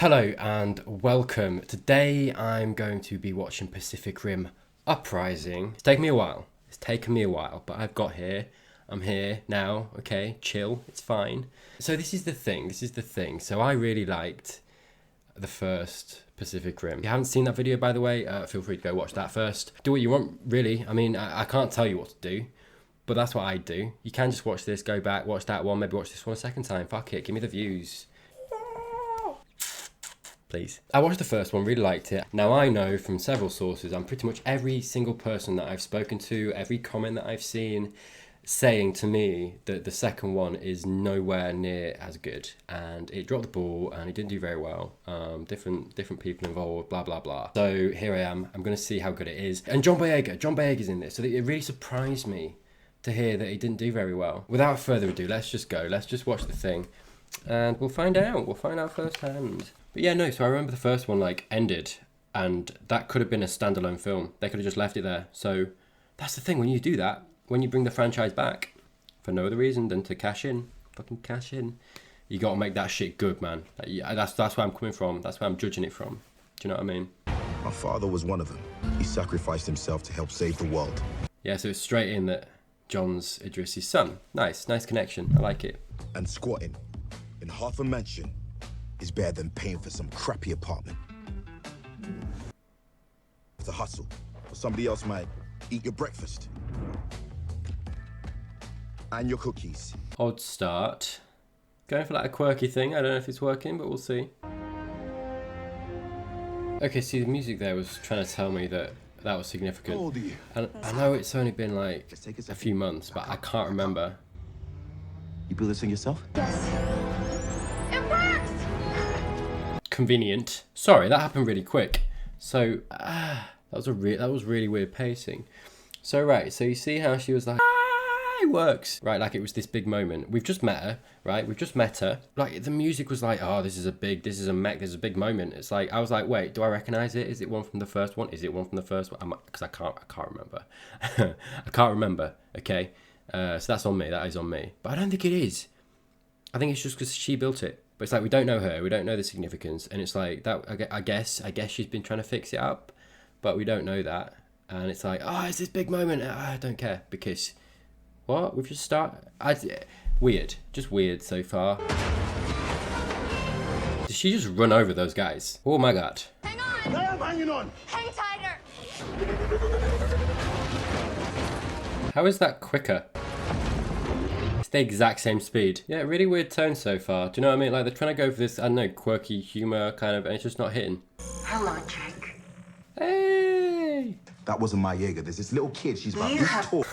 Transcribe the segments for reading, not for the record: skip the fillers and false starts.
Hello and welcome. Today I'm going to be watching Pacific Rim Uprising. It's taken me a while, but I've got here. I'm here now, okay, chill, it's fine. So this is the thing. So I really liked the first Pacific Rim. If you haven't seen that video, by the way, feel free to go watch that first. Do what you want, really. I mean, I can't tell you what to do, but that's what I do. You can just watch this, go back, watch that one, maybe watch this one a second time. Fuck it, give me the views. Please. I watched the first one, really liked it. Now I know from several sources, and pretty much every single person that I've spoken to, every comment that I've seen, saying to me that the second one is nowhere near as good, and it dropped the ball and it didn't do very well. Different people involved, blah blah blah. So here I am. I'm going to see how good it is. And John Boyega's in this, so it really surprised me to hear that he didn't do very well. Without further ado, let's just go. Let's just watch the thing, and we'll find out. We'll find out firsthand. But yeah, no. So I remember the first one ended, and that could have been a standalone film. They could have just left it there. So that's the thing when you do that. When you bring the franchise back for no other reason than to cash in, fucking cash in, you got to make that shit good, man. That's where I'm coming from. That's where I'm judging it from. Do you know what I mean? My father was one of them. He sacrificed himself to help save the world. Yeah, so it's straight in that John's Idris's son. Nice connection. I like it. And squatting in half a mansion is better than paying for some crappy apartment. It's a hustle, or somebody else might eat your breakfast. And your cookies. Odd start. Going for like a quirky thing. I don't know if it's working, but we'll see. Okay, see, the music there was trying to tell me that was significant. How old are you? And I know it's only been like a few months, but I can't remember. You build this thing yourself? Yes. It works! Convenient. Sorry, that happened really quick. So, that was really weird pacing. So right, so you see how she was like, it works, right? Like it was this big moment. We've just met her, right? We've just met her. Like the music was like, oh, this is a big moment. It's like I was like, wait, do I recognize it? Is it one from the first one? Is it one from the first one? Because I can't remember. I can't remember. Okay, so that's on me. That is on me. But I don't think it is. I think it's just because she built it. But it's like we don't know her. We don't know the significance, and it's like that. I guess she's been trying to fix it up, but we don't know that. And it's like, oh, it's this big moment. I don't care because. What? We've just started? Weird. Just weird so far. Did she just run over those guys? Oh my god. Hang on! I'm hanging on! Hang tighter! How is that quicker? It's the exact same speed. Yeah, really weird tone so far. Do you know what I mean? Like they're trying to go for this, I don't know, quirky humor kind of, and it's just not hitting. Hello, Jake. Hey! That wasn't my Jaeger. There's this little kid. She's about this tall.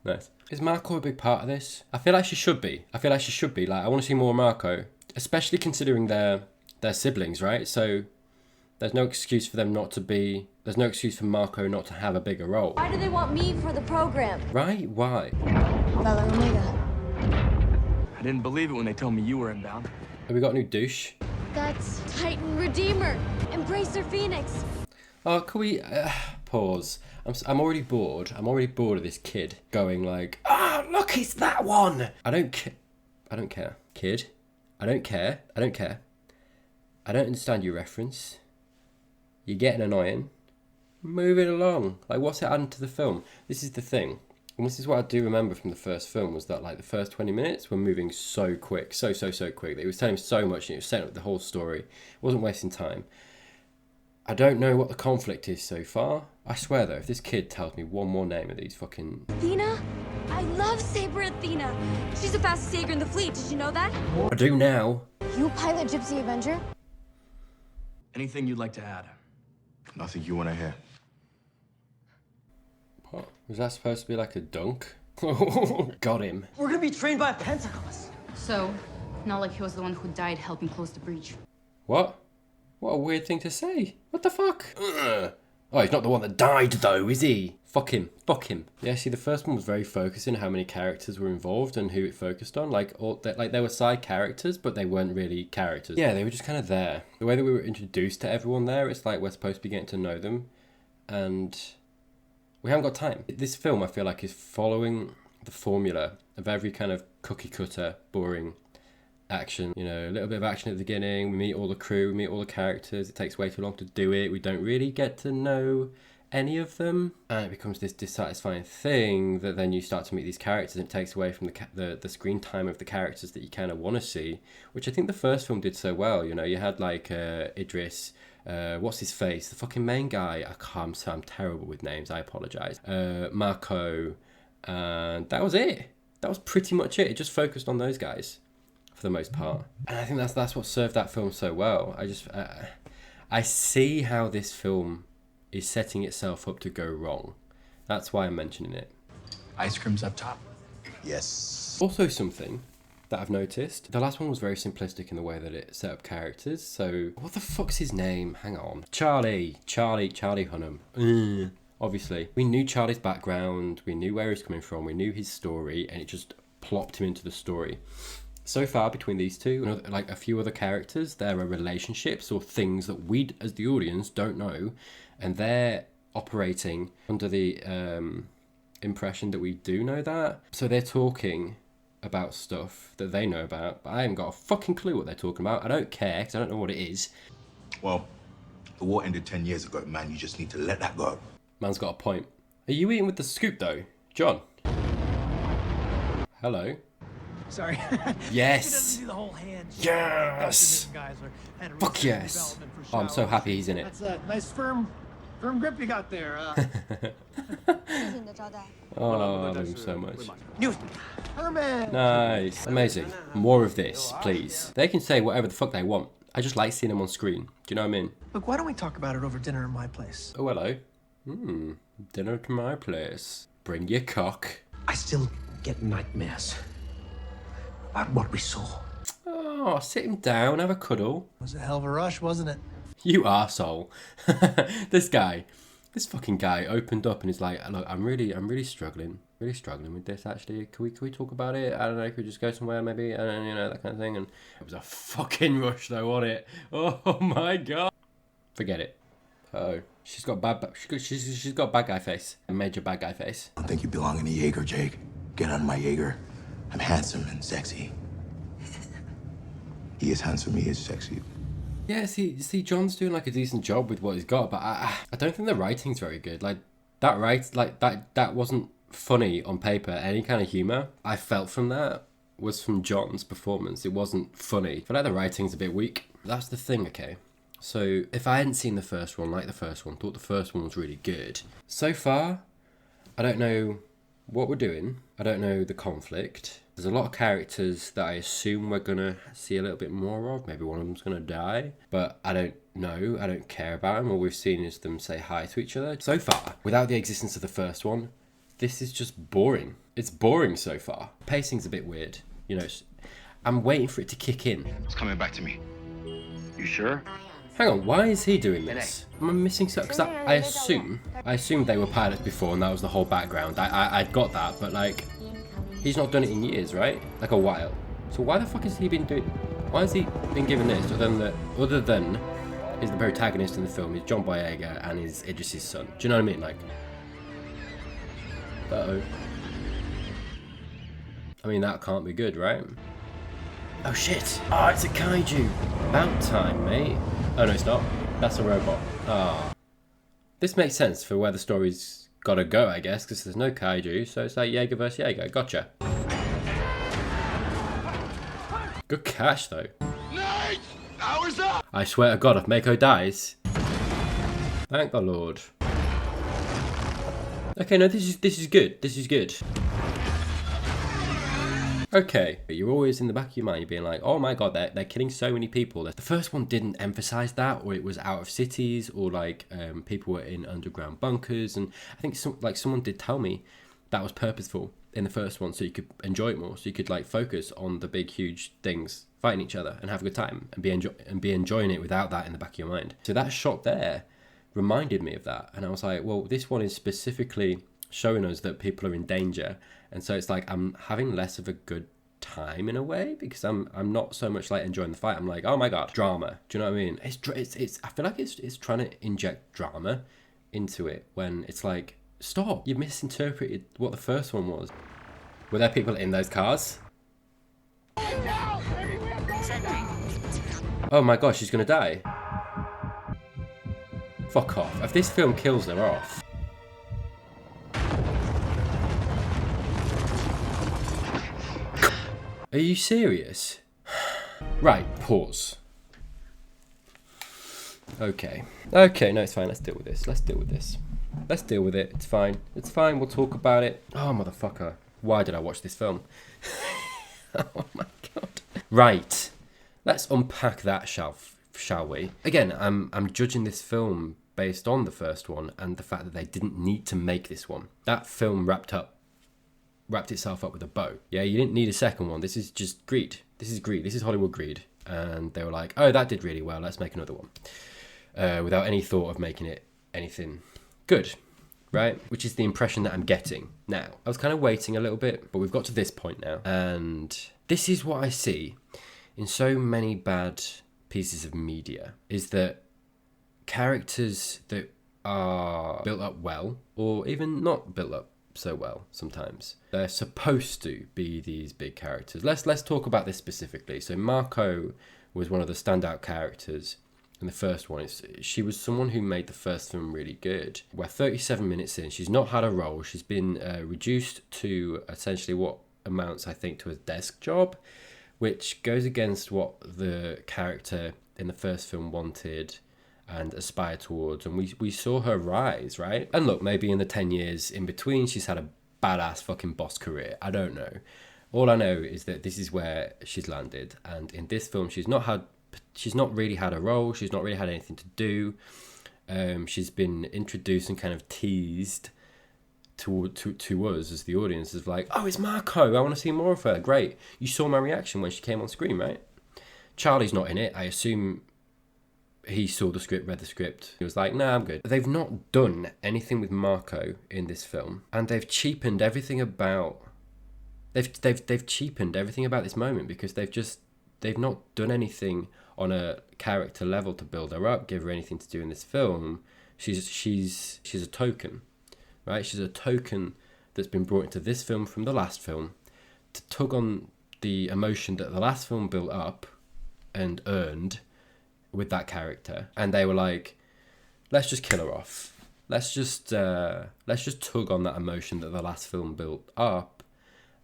Nice. Is Mako a big part of this? I feel like she should be. Like, I want to see more Mako, especially considering their siblings, right? So there's no excuse for them not to be. There's no excuse for Mako not to have a bigger role. Why do they want me for the program? Right? Why? Bella Omega. I didn't believe it when they told me you were inbound. Have we got a new douche? That's Titan Redeemer. Embracer Phoenix. Oh, can we pause? I'm already bored. I'm already bored of this kid going like, ah, look, it's that one. I don't care, kid. I don't care. I don't understand your reference. You're getting annoying. Move it along. Like, what's it adding to the film? This is the thing. And this is what I do remember from the first film was that like the first 20 minutes were moving so quick, so quick. It was telling so much and it was setting up the whole story. It wasn't wasting time. I don't know what the conflict is so far. I swear though, if this kid tells me one more name of these fucking... Athena? I love Saber Athena. She's the fastest Saber in the fleet. Did you know that? I do now. You pilot Gypsy Avenger? Anything you'd like to add? Nothing you want to hear. What? Was that supposed to be like a dunk? Got him. We're gonna be trained by Pentecost. So, not like he was the one who died helping close the breach. What? What a weird thing to say. What the fuck? Ugh. Oh, he's not the one that died though, is he? Fuck him. Yeah, see, the first one was very focusing how many characters were involved and who it focused on. Like they were side characters, but they weren't really characters. Yeah, they were just kind of there. The way that we were introduced to everyone there, it's like we're supposed to be getting to know them, and we haven't got time. This film, I feel like, is following the formula of every kind of cookie cutter, boring action. You know, a little bit of action at the beginning. We meet all the crew, we meet all the characters. It takes way too long to do it. We don't really get to know any of them, and it becomes this dissatisfying thing that then you start to meet these characters, and it takes away from the screen time of the characters that you kind of want to see, which I think the first film did so well. You know, you had like Idris, what's his face, the fucking main guy. I'm terrible with names, I apologize. Mako, and that was it. That was pretty much it. It just focused on those guys for the most part, and I think that's what served that film so well. I see how this film is setting itself up to go wrong. That's why I'm mentioning it. Ice cream's up top. Yes. Also, something that I've noticed, the last one was very simplistic in the way that it set up characters. So what the fuck's his name? Hang on. Charlie Hunnam. Obviously, we knew Charlie's background, we knew where he's coming from, we knew his story, and it just plopped him into the story. So far, between these two and like a few other characters, there are relationships or things that we as the audience don't know, and they're operating under the impression that we do know that. So they're talking about stuff that they know about, but I haven't got a fucking clue what they're talking about. I don't care, because I don't know what it is. Well, the war ended 10 years ago, man. You just need to let that go. Man's got a point. Are you eating with the scoop, though? John? Hello? Sorry. Yes! Do the whole hand. Yes! Fuck yes! Oh, I'm so happy he's in it. That's a nice firm grip you got there. 谢谢你的招待。 Oh, I love him so much. Herman! Nice. Amazing. More of this, please. They can say whatever the fuck they want. I just like seeing them on screen. Do you know what I mean? Look, why don't we talk about it over dinner at my place? Oh, hello. Dinner to my place. Bring your cock. I still get nightmares about what we saw. Oh, sit him down, have a cuddle. It was a hell of a rush, wasn't it? You arsehole. This fucking guy opened up and he's like, look, I'm really struggling with this actually. Can we talk about it? I don't know, could we just go somewhere maybe? And you know, that kind of thing. And it was a fucking rush though, wasn't it? Oh my god. Forget it. Oh, she's got bad guy face. A major bad guy face. I don't think you belong in a Jaeger, Jake. Get on my Jaeger. I'm handsome and sexy. He is handsome, he is sexy. Yeah, see, John's doing like a decent job with what he's got, but I don't think the writing's very good. Like that wasn't funny on paper. Any kind of humor I felt from that was from John's performance. It wasn't funny. I feel like the writing's a bit weak. That's the thing, okay? So if I hadn't seen the first one, like the first one, thought the first one was really good. So far, I don't know what we're doing. I don't know the conflict. There's a lot of characters that I assume we're going to see a little bit more of. Maybe one of them's going to die. But I don't know. I don't care about them. All we've seen is them say hi to each other. So far, without the existence of the first one, this is just boring. It's boring so far. Pacing's a bit weird. You know, I'm waiting for it to kick in. It's coming back to me. You sure? Hang on, why is he doing this? Am I missing something? Because I assumed they were pilots before and that was the whole background. I got that, but like, he's not done it in years, right? Like a while. So why the fuck has he been doing? Why has he been given this? Other than is the protagonist in the film is John Boyega and is Idris's son. Do you know what I mean? Like, uh-oh. I mean, that can't be good, right? Oh shit! Oh, it's a kaiju! About time, mate. Oh no, it's not. That's a robot. Ah. This makes sense for where the story's gotta go, I guess, because there's no kaiju, so it's like Jaeger versus Jaeger. Gotcha. Good catch, though. Nice! Hours up! I swear to God, if Mako dies... Thank the Lord. Okay, no, this is good. This is good. Okay, you're always in the back of your mind, you're being like, oh my god, they're killing so many people. The first one didn't emphasize that, or it was out of cities, or like people were in underground bunkers, and I think someone did tell me that was purposeful in the first one, so you could enjoy it more, so you could like focus on the big huge things fighting each other and have a good time and be enjoying it without that in the back of your mind. So that shot there reminded me of that, and I was like, well, this one is specifically showing us that people are in danger, and so it's like I'm having less of a good time in a way, because I'm not so much like enjoying the fight. I'm like, oh my god, drama. Do you know what I mean? It's I feel like it's trying to inject drama into it when it's like, stop, you misinterpreted what the first one was. Were there people in those cars? Now, baby, we have Oh my gosh, she's gonna die. Fuck off. If this film kills her off. Are you serious? Right, pause. Okay. Okay, no, it's fine. Let's deal with this. Let's deal with this. Let's deal with it. It's fine. It's fine. We'll talk about it. Oh, motherfucker. Why did I watch this film? Oh my god. Right. Let's unpack that, shall we? Again, I'm judging this film based on the first one and the fact that they didn't need to make this one. That film wrapped itself up with a bow. Yeah, you didn't need a second one. This is just greed. This is greed. This is Hollywood greed. And they were like, oh, that did really well. Let's make another one. Without any thought of making it anything good, right? Which is the impression that I'm getting now. I was kind of waiting a little bit, but we've got to this point now. And this is what I see in so many bad pieces of media, is that characters that are built up well, or even not built up so well sometimes, they're supposed to be these big characters. Let's talk about this specifically. So Mako was one of the standout characters in the first one. She was someone who made the first film really good. We're 37 minutes in. She's not had a role. She's been reduced to essentially what amounts, I think, to a desk job, which goes against what the character in the first film wanted and aspire towards, and we saw her rise, right? And look, maybe in the 10 years in between she's had a badass fucking boss career. I don't know. All I know is that this is where she's landed, and in this film she's not really had a role. She's not really had anything to do. She's been introduced and kind of teased to us as the audience, as like, oh, it's Mako, I want to see more of her. Great. You saw my reaction when she came on screen, right? Charlie's not in it. I assume he saw the script, read the script. He was like, nah, I'm good. They've not done anything with Mako in this film, and they've cheapened everything about... They've cheapened everything about this moment, because they've not done anything on a character level to build her up, give her anything to do in this film. She's a token, right? She's a token that's been brought into this film from the last film to tug on the emotion that the last film built up and earned with that character. And they were like, let's just kill her off. Let's just tug on that emotion that the last film built up,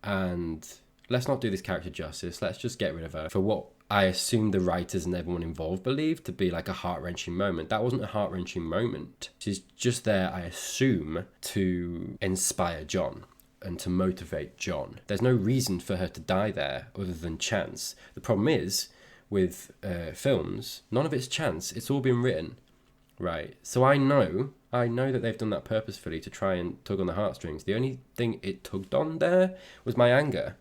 and let's not do this character justice. Let's just get rid of her for what I assume the writers and everyone involved believed to be like a heart-wrenching moment. That wasn't a heart-wrenching moment. She's just there, I assume, to inspire John and to motivate John. There's no reason for her to die there other than chance. The problem is, with films, none of it's chance. It's all been written, right? So I know that they've done that purposefully to try and tug on the heartstrings. The only thing it tugged on there was my anger,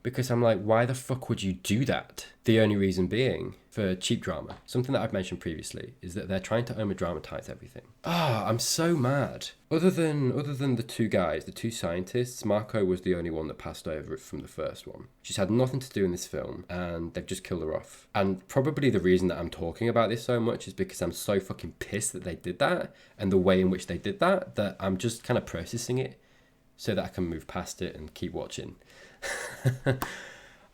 because I'm like, why the fuck would you do that? The only reason being for cheap drama. Something that I've mentioned previously is that they're trying to over-dramatize everything. I'm so mad. Other than the two guys, the two scientists, Mako was the only one that passed over from the first one. She's had nothing to do in this film, and they've just killed her off. And probably the reason that I'm talking about this so much is because I'm so fucking pissed that they did that, and the way in which they did that I'm just kind of processing it so that I can move past it and keep watching.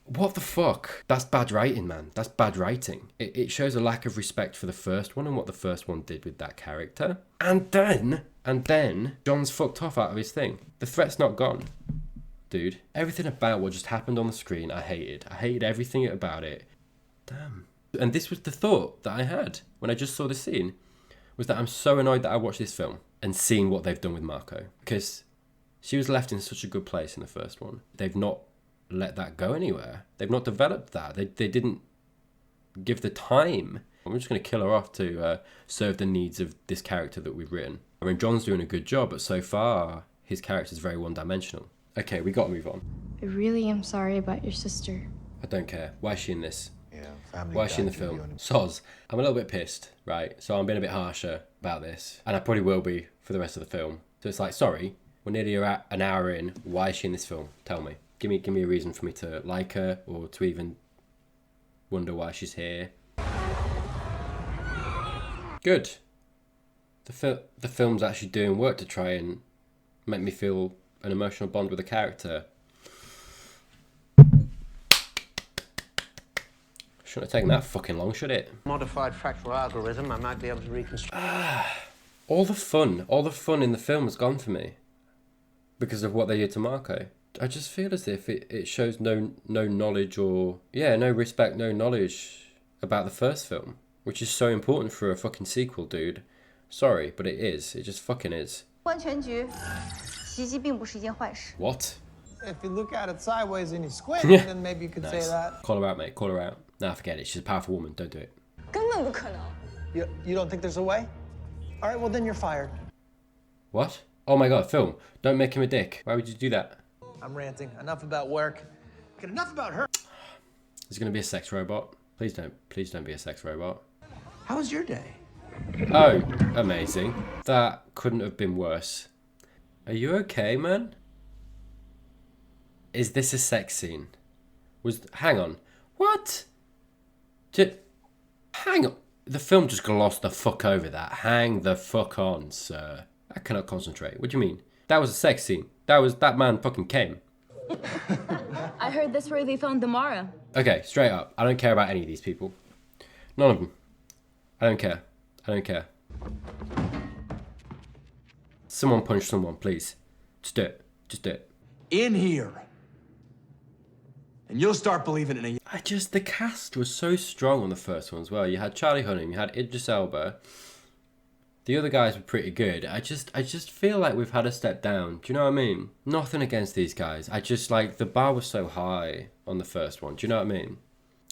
What the fuck? That's bad writing, man. That's bad writing. It shows a lack of respect for the first one and what the first one did with that character. And then John's fucked off out of his thing. The threat's not gone, dude. Everything about what just happened on the screen, I hated. I hated everything about it. Damn. And this was the thought that I had when I just saw the scene, was that I'm so annoyed that I watched this film and seeing what they've done with Mako, because she was left in such a good place in the first one. They've not let that go anywhere. They've not developed that. They didn't give the time. I'm just going to kill her off to serve the needs of this character that we've written. I mean, John's doing a good job, but so far his character's very one-dimensional. Okay, we got to move on. I really am sorry about your sister. I don't care. Why is she in this? Yeah, family. Why is she in the film? Soz. I'm a little bit pissed, right? So I'm being a bit harsher about this, and I probably will be for the rest of the film. So it's like, sorry, we're nearly an hour in. Why is she in this film? Tell me. Give me a reason for me to like her, or to even wonder why she's here. Good. The film's actually doing work to try and make me feel an emotional bond with a character. Shouldn't have taken that fucking long, should it? Modified fractal algorithm, I might be able to reconstruct. All the fun in the film has gone for me because of what they did to Mako. I just feel as if it shows no knowledge or, no respect, no knowledge about the first film, which is so important for a fucking sequel, dude. Sorry, but it is. It just fucking is. 完全局，袭击并不是一件坏事。 What? If you look at it sideways and you squint, Yeah. then maybe you could Nice. say that. Call her out, mate. Call her out. Nah, forget it. She's a powerful woman. Don't do it. 根本不可能。 You don't think there's a way? All right, well then you're fired. What? Oh my god, film. Don't make him a dick. Why would you do that? I'm ranting. Enough about work. Get enough about her. There's gonna be a sex robot. Please don't be a sex robot. How was your day? Oh, amazing. That couldn't have been worse. Are you okay, man? Is this a sex scene? Hang on. What? Hang on. The film just glossed the fuck over that. Hang the fuck on, sir. I cannot concentrate. What do you mean? That was a sex scene. That man fucking came. I heard that's where they found the Mara. Okay, straight up. I don't care about any of these people. None of them. I don't care. I don't care. Someone punch someone, please. Just do it. Just do it. In here. And you'll start believing in a... The cast was so strong on the first one as well. You had Charlie Hunnam, you had Idris Elba. The other guys were pretty good. I just feel like we've had a step down. Do you know what I mean? Nothing against these guys. The bar was so high on the first one. Do you know what I mean?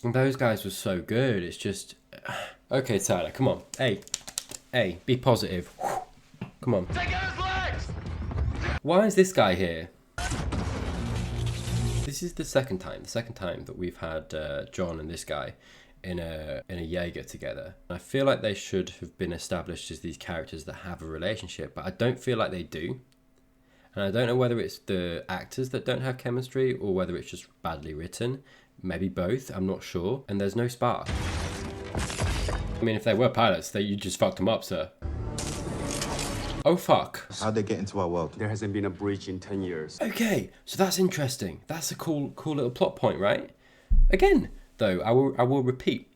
And those guys were so good. It's just... Okay, Tyler, come on. Hey, be positive. Come on. Take out his legs! Why is this guy here? This is the second time that we've had John and this guy in a Jaeger together. I feel like they should have been established as these characters that have a relationship, but I don't feel like they do. And I don't know whether it's the actors that don't have chemistry or whether it's just badly written. Maybe both, I'm not sure. And there's no spark. I mean, if they were pilots, you just fucked them up, sir. Oh, fuck. How'd they get into our world? There hasn't been a breach in 10 years. Okay, so that's interesting. That's a cool little plot point, right? Again, though, I will repeat.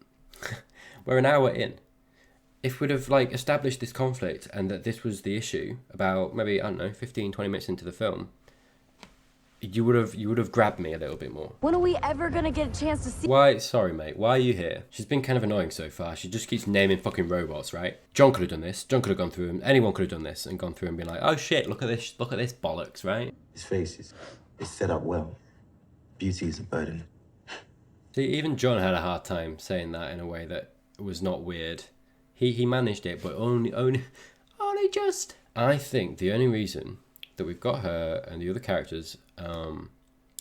We're an hour in. If we'd have established this conflict and that this was the issue about maybe, I don't know, 15, 20 minutes into the film, you would have grabbed me a little bit more. When are we ever gonna get a chance to see? Why? Sorry, mate. Why are you here? She's been kind of annoying so far. She just keeps naming fucking robots, right? John could have done this. John could have gone through him. Anyone could have done this and gone through and been like, oh shit, look at this bollocks, right? His face is set up well. Beauty is a burden. See, even John had a hard time saying that in a way that was not weird. He managed it, but only just. I think the only reason that we've got her and the other characters.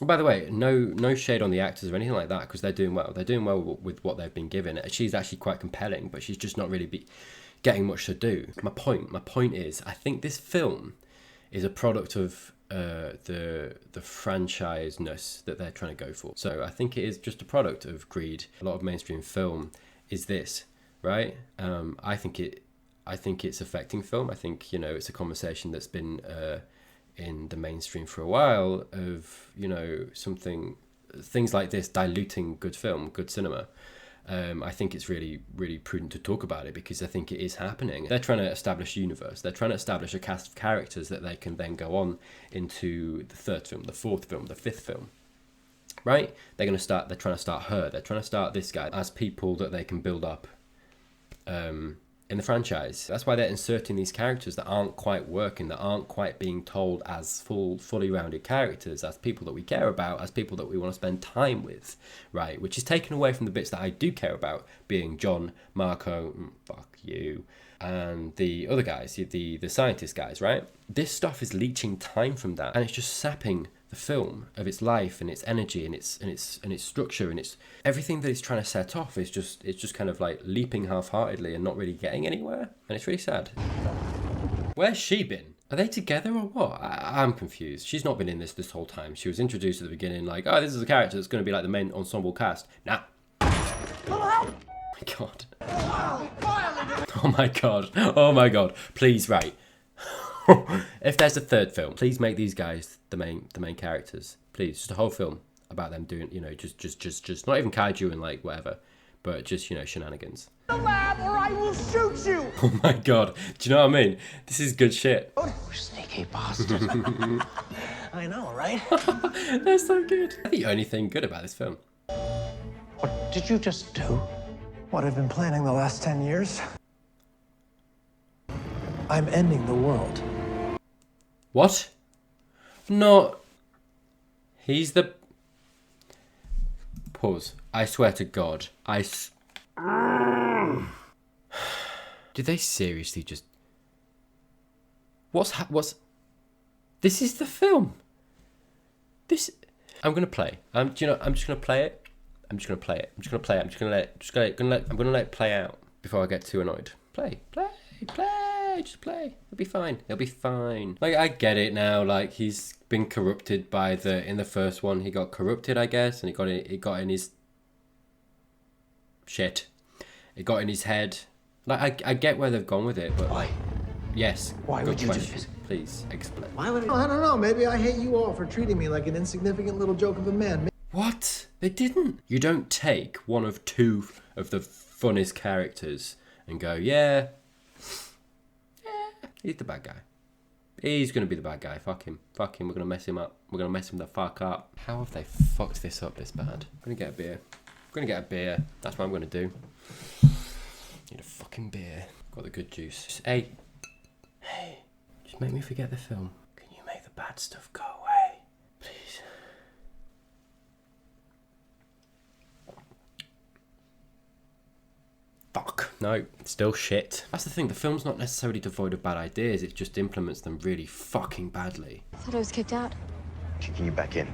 By the way, no shade on the actors or anything like that, because they're doing well. They're doing well with what they've been given. She's actually quite compelling, but she's just not really getting much to do. My point is, I think this film is a product of the franchise-ness that they're trying to go for. So I think it is just a product of greed. A lot of mainstream film is this, right? I think it's affecting film. I think it's a conversation that's been in the mainstream for a while of things like this diluting good film, good cinema. I think it's really, really prudent to talk about it because I think it is happening. They're trying to establish a universe. They're trying to establish a cast of characters that they can then go on into the third film, the fourth film, the fifth film. Right? They're trying to start her. They're trying to start this guy as people that they can build up in the franchise. That's why they're inserting these characters that aren't quite working, that aren't quite being told as fully rounded characters, as people that we care about, as people that we want to spend time with, right? Which is taken away from the bits that I do care about, being John, Mako, fuck you, and the other guys, the scientist guys, right? This stuff is leeching time from that, and it's just sapping the film of its life and its energy and its structure and its everything that it's trying to set off is just kind of leaping half-heartedly and not really getting anywhere, and it's really sad. Where's she been? Are they together or what? I'm confused. She's not been in this whole time. She was introduced at the beginning oh, this is a character that's going to be the main ensemble cast. Nah. Oh my god. Oh my god. Oh my god. Please, right. If there's a third film, please make these guys the main characters. Please, just a whole film about them doing, just not even kaiju and whatever. but just, you know, shenanigans. The lab or I will shoot you! Oh my god, do you know what I mean? This is good shit. Sneaky bastard. I know, right? They're so good. The only thing good about this film. What did you just do? What I've been planning the last 10 years? I'm ending the world. What? No. He's the... Pause. I swear to God. Did they seriously just... What's... This is the film. This... I'm going to play. Do you know, I'm just going to play it. I'm just going to play it. I'm just going to play it. I'm just going to I'm going to let it play out before I get too annoyed. Play. Just play. It'll be fine. It'll be fine. Like, I get it now. Like, he's been corrupted by in the first one, he got corrupted, I guess, and it got in his shit. It got in his head. Like, I get where they've gone with it, but Why? Yes. Why would you do this? Please explain. Why would I don't know. Maybe I hate you all for treating me like an insignificant little joke of a man. What? They didn't. You don't take one of two of the funnest characters and go, yeah, he's the bad guy. He's going to be the bad guy. Fuck him. We're going to mess him up. We're going to mess him the fuck up. How have they fucked this up this bad? I'm going to get a beer. That's what I'm going to do. Need a fucking beer. Got the good juice. Hey. Just make me forget the film. Can you make the bad stuff go away? Please. Fuck. No, still shit. That's the thing, the film's not necessarily devoid of bad ideas, it just implements them really fucking badly. I thought I was kicked out. Kicking you back in.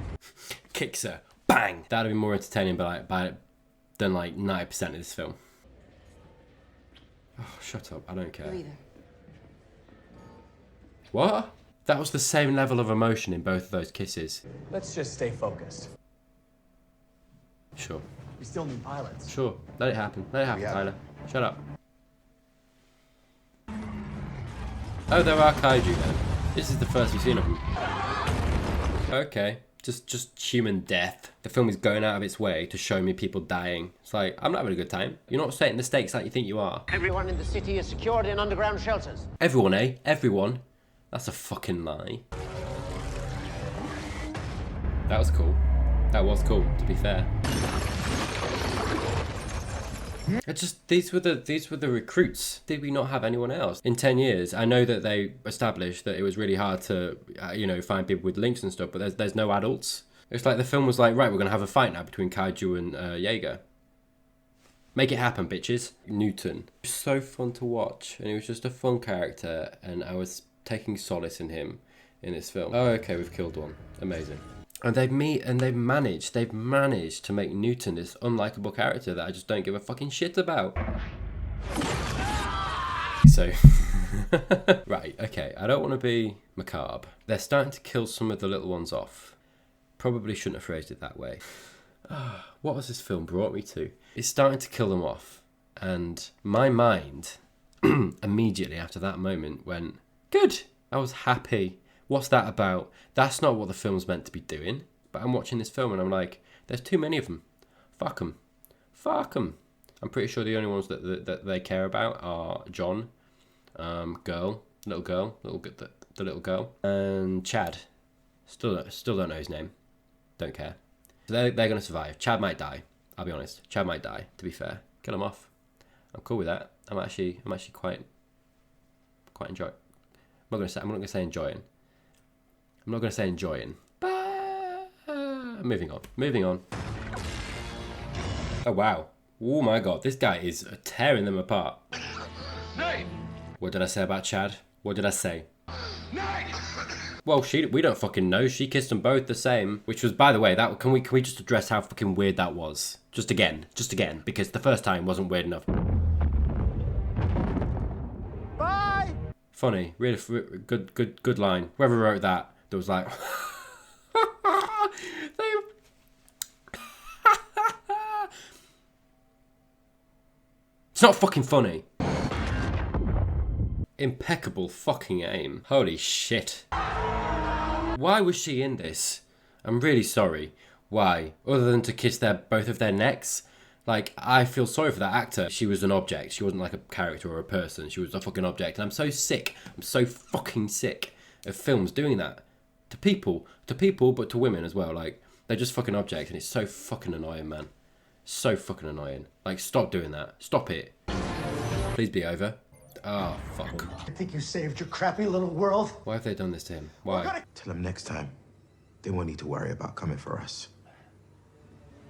Kicks her. Bang! That'd be more entertaining than like 90% of this film. Oh, shut up, I don't care. Either. What? That was the same level of emotion in both of those kisses. Let's just stay focused. Sure. We still need pilots. Sure. Let it happen, Tyler. Shut up. Oh, there are kaiju then. This is the first we've seen of them. Okay. Just human death. The film is going out of its way to show me people dying. It's like, I'm not having a good time. You're not setting the stakes like you think you are. Everyone in the city is secured in underground shelters. Everyone, eh? Everyone. That's a fucking lie. That was cool. That was cool, to be fair. These were the recruits. Did we not have anyone else? In 10 years, I know that they established that it was really hard to, find people with links and stuff, but there's no adults. It's like the film was like, right, we're going to have a fight now between Kaiju and Jaeger. Make it happen, bitches. Newton. It was so fun to watch, and he was just a fun character, and I was taking solace in him in this film. Oh, okay, we've killed one. Amazing. And they've managed to make Newton this unlikable character that I just don't give a fucking shit about. So, right, okay, I don't want to be macabre. They're starting to kill some of the little ones off. Probably shouldn't have phrased it that way. What has this film brought me to? It's starting to kill them off. And my mind, immediately after that moment, went, good, I was happy. What's that about? That's not what the film's meant to be doing. But I'm watching this film and I'm like, there's too many of them. Fuck them. Fuck them. I'm pretty sure the only ones that they care about are John, the little girl, and Chad. Still don't know his name. Don't care. So they're going to survive. Chad might die. I'll be honest. Chad might die, to be fair. Kill him off. I'm cool with that. I'm actually quite enjoying. I'm not going to say enjoying. I'm not going to say enjoying. But moving on. Oh, wow. Oh, my God. This guy is tearing them apart. Nate! What did I say about Chad? What did I say? Nate! Well, we don't fucking know. She kissed them both the same. Which was, by the way, that can we just address how fucking weird that was? Just again. Because the first time wasn't weird enough. Bye! Funny. Really good line. Whoever wrote that, there was like... It's not fucking funny. Impeccable fucking aim. Holy shit. Why was she in this? I'm really sorry. Why? Other than to kiss both of their necks? Like, I feel sorry for that actor. She was an object. She wasn't like a character or a person. She was a fucking object. And I'm so sick. I'm so fucking sick of films doing that. To people, but to women as well. Like, they're just fucking objects, and it's so fucking annoying, man. So fucking annoying. Like, stop doing that. Stop it. Please be over. Oh, fuck. I think you saved your crappy little world. Why have they done this to him? Why? Tell them next time they won't need to worry about coming for us.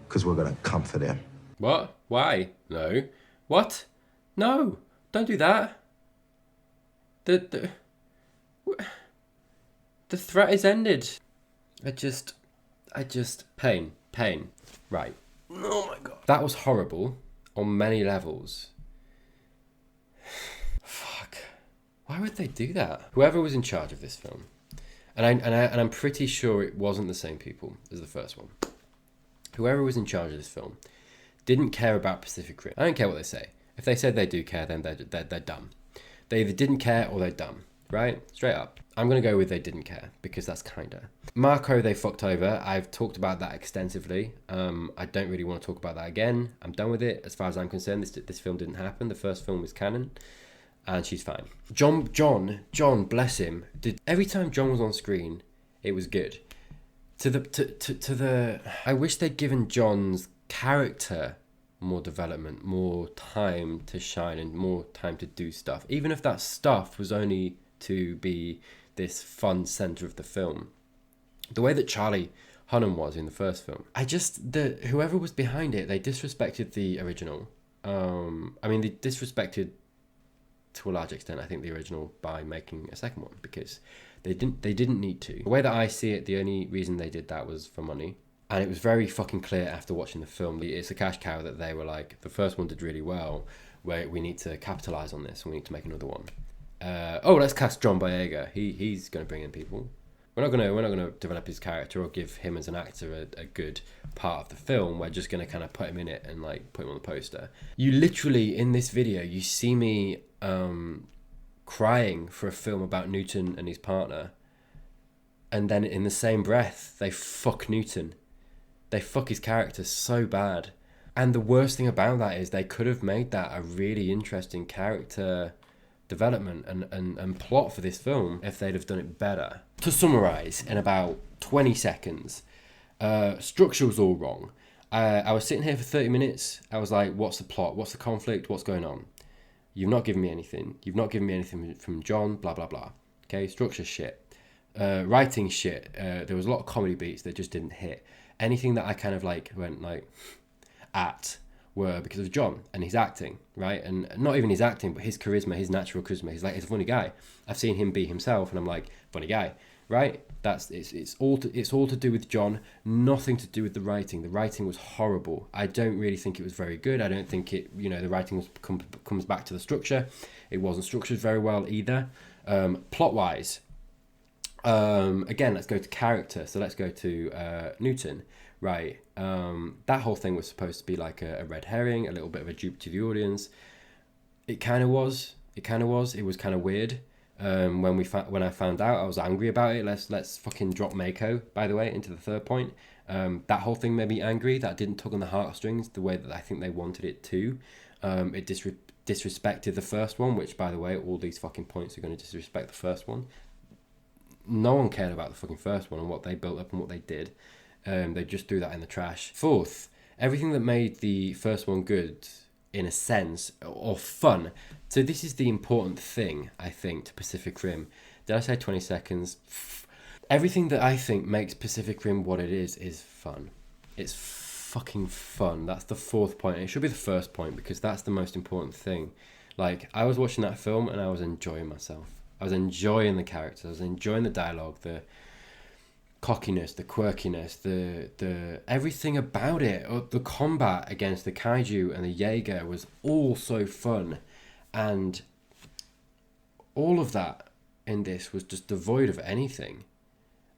Because we're gonna come for them. What? Why? No. What? No. Don't do that. The threat is ended. I just, pain. Right. Oh my God. That was horrible on many levels. Fuck. Why would they do that? Whoever was in charge of this film, and I'm pretty sure it wasn't the same people as the first one. Whoever was in charge of this film didn't care about Pacific Rim. I don't care what they say. If they said they do care, then they're dumb. They either didn't care or they're dumb, right? Straight up. I'm going to go with they didn't care, because that's kinda. Mako, they fucked over. I've talked about that extensively. I don't really want to talk about that again. I'm done with it. As far as I'm concerned, this film didn't happen. The first film was canon, and she's fine. John, bless him. Every time John was on screen, it was good. I wish they'd given John's character more development, more time to shine, and more time to do stuff. Even if that stuff was only to be this fun center of the film. The way that Charlie Hunnam was in the first film. Whoever was behind it, they disrespected the original. They disrespected to a large extent, I think, the original by making a second one, because they didn't need to. The way that I see it, the only reason they did that was for money. And it was very fucking clear after watching the film. It's a cash cow that they were like, the first one did really well, where we need to capitalize on this and we need to make another one. Let's cast John Boyega. He's going to bring in people. We're not going to develop his character or give him as an actor a good part of the film. We're just going to kind of put him in it and like put him on the poster. You literally, in this video, you see me crying for a film about Newton and his partner, and then in the same breath they fuck Newton. They fuck his character so bad. And the worst thing about that is they could have made that a really interesting character development and plot for this film if they'd have done it better. To summarise in about 20 seconds, structure was all wrong. I was sitting here for 30 minutes. I was like, what's the plot? What's the conflict? What's going on? You've not given me anything. You've not given me anything from John, blah, blah, blah. Okay, structure shit. Writing shit. There was a lot of comedy beats that just didn't hit. Anything that I kind of like went like at were because of John and his acting, right? And not even his acting, but his charisma, his natural charisma. He's a funny guy. I've seen him be himself, and I'm like, funny guy, right? It's all to do with John. Nothing to do with the writing. The writing was horrible. I don't really think it was very good. I don't think it. The writing comes back to the structure. It wasn't structured very well either. Plot wise. Again, let's go to character. So let's go to Newton, right? That whole thing was supposed to be like a red herring, a little bit of a dupe to the audience. It kind of was. It was kind of weird. When I found out, I was angry about it. Let's fucking drop Mako, by the way, into the third point. That whole thing made me angry. That didn't tug on the heartstrings the way that I think they wanted it to. It disrespected the first one, which, by the way, all these fucking points are going to disrespect the first one. No one cared about the fucking first one and what they built up and what they did. They just threw that in the trash. Fourth, everything that made the first one good, in a sense, or fun. So this is the important thing, I think, to Pacific Rim. Did I say 20 seconds? Everything that I think makes Pacific Rim what it is fun. It's fucking fun. That's the fourth point. It should be the first point, because that's the most important thing. Like, I was watching that film and I was enjoying myself. I was enjoying the characters. I was enjoying the dialogue, the cockiness, the quirkiness, the everything about it. The combat against the kaiju and the Jaeger was all so fun, and all of that in this was just devoid of anything.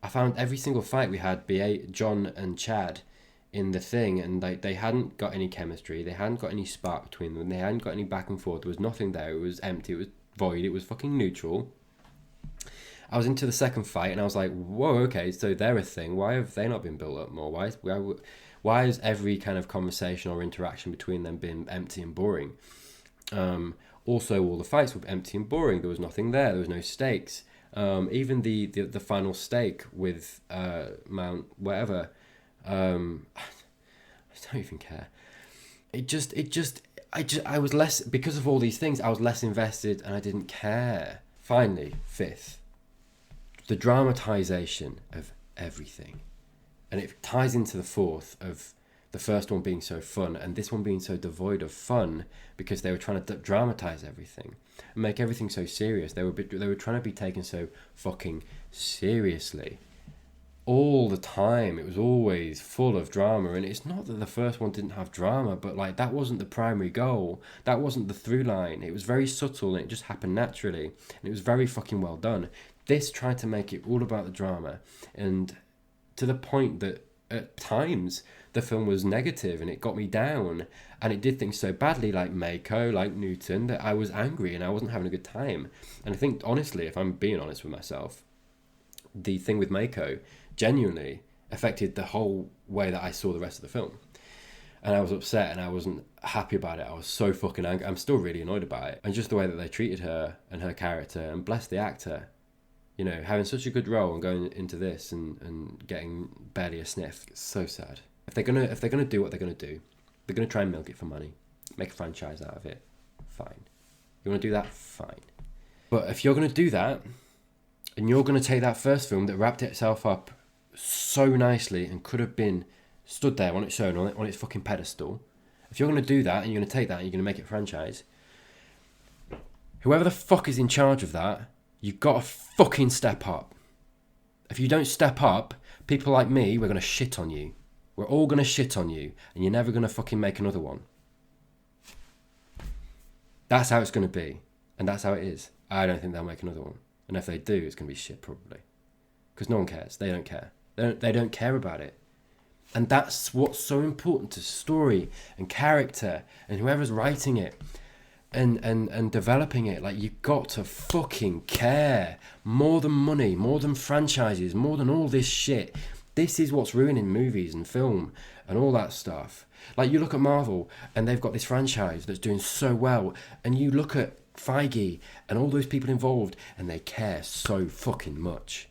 I found every single fight we had, John and Chad in the thing, and they hadn't got any chemistry. They hadn't got any spark between them. They hadn't got any back and forth. There was nothing there. It was empty. It was void. It was fucking neutral. I was into the second fight and I was like, whoa, okay, so they're a thing. Why have they not been built up more? Why Why has every kind of conversation or interaction between them been empty and boring? Also, all the fights were empty and boring. There was nothing there. There was no stakes. Even the final stake with Mount whatever. I don't even care. I was less, because of all these things, I was less invested and I didn't care. Finally, fifth, the dramatization of everything. And it ties into the fourth of the first one being so fun and this one being so devoid of fun because they were trying to dramatize everything and make everything so serious. They were trying to be taken so fucking seriously. All the time, it was always full of drama, and it's not that the first one didn't have drama, but like that wasn't the primary goal, that wasn't the through line. It was very subtle and it just happened naturally, and it was very fucking well done. This tried to make it all about the drama, and to the point that at times the film was negative and it got me down, and it did things so badly, like Mako, like Newton, that I was angry and I wasn't having a good time. And I think, honestly, if I'm being honest with myself, the thing with Mako genuinely affected the whole way that I saw the rest of the film. And I was upset and I wasn't happy about it. I was so fucking angry. I'm still really annoyed about it. And just the way that they treated her and her character, and bless the actor, you know, having such a good role and going into this and getting barely a sniff. It's so sad. If they're gonna do what they're gonna do, they're gonna try and milk it for money, make a franchise out of it. Fine. You wanna do that? Fine. But if you're gonna do that, and you're gonna take that first film that wrapped itself up so nicely and could have been stood there on its own, on its fucking pedestal. If you're going to do that and you're going to take that and you're going to make it a franchise, whoever the fuck is in charge of that, you've got to fucking step up. If you don't step up, people like me, we're going to shit on you. We're all going to shit on you, and you're never going to fucking make another one. That's how it's going to be, and that's how it is. I don't think they'll make another one. And if they do, it's going to be shit probably. Because no one cares. They don't care. They don't care about it. And that's what's so important to story and character and whoever's writing it and developing it. Like, you've got to fucking care. More than money, more than franchises, more than all this shit. This is what's ruining movies and film and all that stuff. Like, you look at Marvel and they've got this franchise that's doing so well, and you look at Feige and all those people involved and they care so fucking much.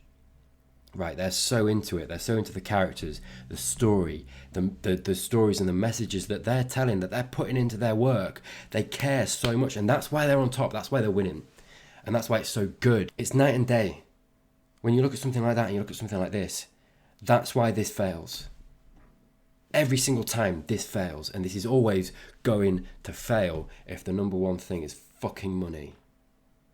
Right, they're so into it. They're so into the characters, the story, the stories and the messages that they're telling, that they're putting into their work. They care so much, and that's why they're on top. That's why they're winning, and that's why it's so good. It's night and day. When you look at something like that and you look at something like this, that's why this fails. Every single time this fails, and this is always going to fail if the number one thing is fucking money,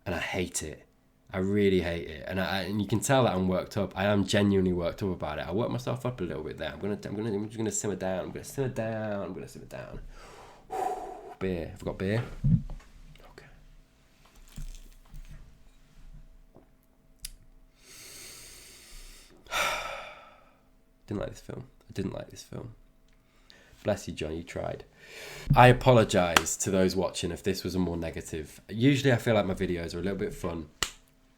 and I hate it. I really hate it, and you can tell that I'm worked up. I am genuinely worked up about it. I worked myself up a little bit there. I'm just gonna simmer down. I'm gonna simmer down. Beer. Have I got beer? Okay. Didn't like this film. Bless you, John. You tried. I apologise to those watching if this was a more negative. Usually, I feel like my videos are a little bit fun.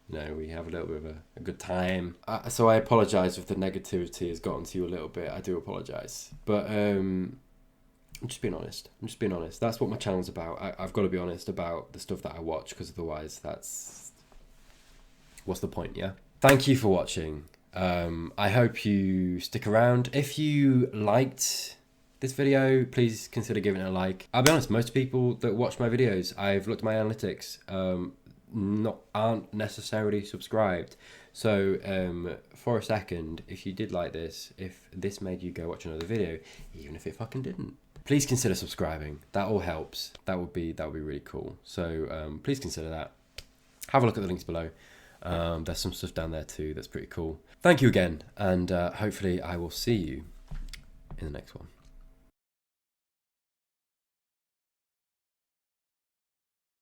You know, we have a little bit of a good time. So I apologise if the negativity has gotten to you a little bit. I do apologise. But I'm just being honest. That's what my channel's about. I've got to be honest about the stuff that I watch, because otherwise what's the point, yeah? Thank you for watching. I hope you stick around. If you liked this video, please consider giving it a like. I'll be honest, most people that watch my videos, I've looked at my analytics, aren't necessarily subscribed. So for a second, if you did like this, if this made you go watch another video, even if it fucking didn't, please consider subscribing. That all helps. That would be really cool. So please consider that. Have a look at the links below. There's some stuff down there too that's pretty cool. Thank you again, and hopefully I will see you in the next one.